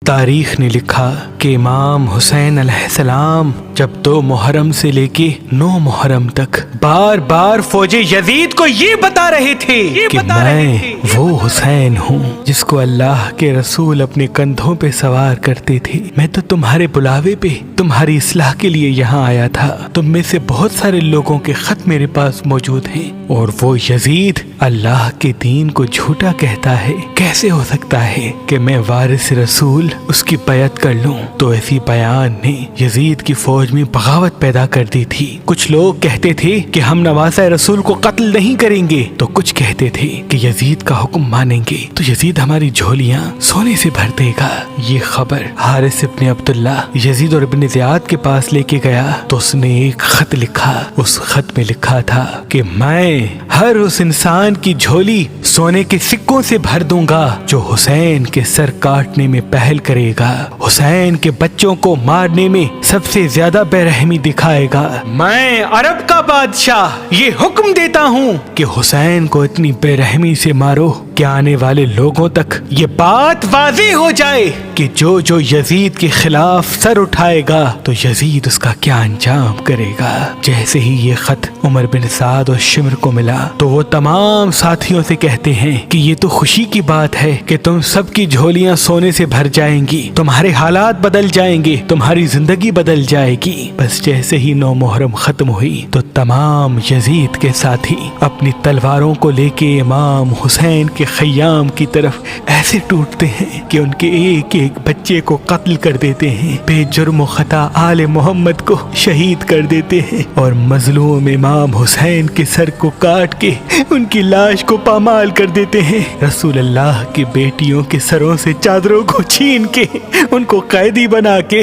تاریخ نے لکھا کہ امام حسین علیہ السلام جب 2 محرم سے لے کے 9 محرم تک بار بار فوج یزید کو یہ بتا رہے تھے کہ میں وہ حسین ہوں جس کو اللہ کے رسول اپنے کندھوں پہ سوار کرتے تھے۔ میں تو تمہارے بلاوے پہ تمہاری اصلاح کے لیے یہاں آیا تھا۔ تم میں سے بہت سارے لوگوں کے خط میرے پاس موجود ہیں، اور وہ یزید اللہ کے دین کو جھوٹا کہتا ہے۔ کیسے ہو سکتا ہے کہ میں وارث رسول اس کی بیعت کر لوں؟ تو ایسی بیان نے یزید کی فوج میں بغاوت پیدا کر دی تھی۔ کچھ لوگ کہتے تھے کہ ہم نواسہ رسول کو قتل نہیں کریں گے، تو کچھ کہتے تھے کہ یزید کا حکم مانیں گے تو یزید ہماری جھولیاں سونے سے بھر دے گا۔ یہ خبر حارث ابن عبداللہ یزید اور ابن زیاد کے پاس لے کے گیا تو اس نے ایک خط لکھا۔ اس خط میں لکھا تھا کہ میں ہر اس انسان کی جھولی سونے کے سکوں سے بھر دوں گا جو حسین کے سر کاٹنے میں پہل کرے گا، حسین کے بچوں کو مارنے میں سب سے زیادہ بے رحمی دکھائے گا۔ میں عرب کا بادشاہ یہ حکم دیتا ہوں کہ حسین کو اتنی بے رحمی سے مارو کہ آنے والے لوگوں تک یہ بات واضح ہو جائے کہ جو یزید کے خلاف سر اٹھائے گا تو یزید اس کا کیا انجام کرے گا۔ جیسے ہی یہ خط عمر بن سعد اور شمر کو ملا تو وہ تمام ساتھیوں سے کہتے ہیں کہ یہ تو خوشی کی بات ہے کہ تم سب کی جھولیاں سونے سے بھر جائیں گی، تمہارے حالات بدل جائیں گے، تمہاری زندگی بدل جائے گی۔ بس جیسے ہی 9 محرم ختم ہوئی تو تمام یزید کے ساتھی اپنی تلواروں کو لے کے امام حسین کے خیام کی طرف ایسے ٹوٹتے ہیں کہ ان کے ایک ایک بچے کو قتل کر دیتے ہیں، بے جرم و خطا آل محمد کو شہید کر دیتے ہیں، اور مظلوم امام حسین کے سر کو کاٹ کے ان کی لاش کو پامال کر دیتے ہیں۔ رسول اللہ کی بیٹیوں کے سروں سے چادروں کو چھین کے ان کو قیدی بنا کے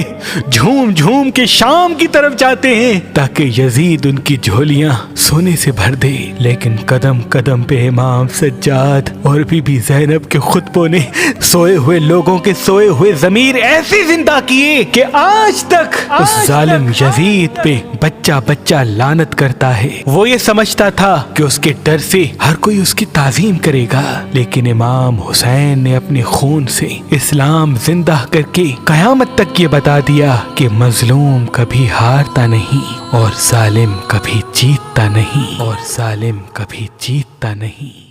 جھوم جھوم کے شام کی طرف جاتے ہیں تاکہ یزید ان کی جھولیاں سونے سے بھر دے۔ لیکن قدم قدم پہ امام سجاد اور بی بی زینب کے خطبوں نے سوئے ہوئے لوگوں کے سوئے ہوئے ضمیر ایسے زندہ کیے کہ آج تک اس ظالم یزید پہ بچہ بچہ لعنت کرتا ہے۔ وہ یہ سمجھتا تھا کہ اس کے ڈر سے ہر کوئی اس کی تعظیم کرے گا، لیکن امام حسین نے اپنے خون سے اسلام زندہ کر کے قیامت تک یہ بتا دیا کہ مظلوم کبھی ہارتا نہیں اور ظالم کبھی جیتتا نہیں، اور ظالم کبھی جیتتا نہیں۔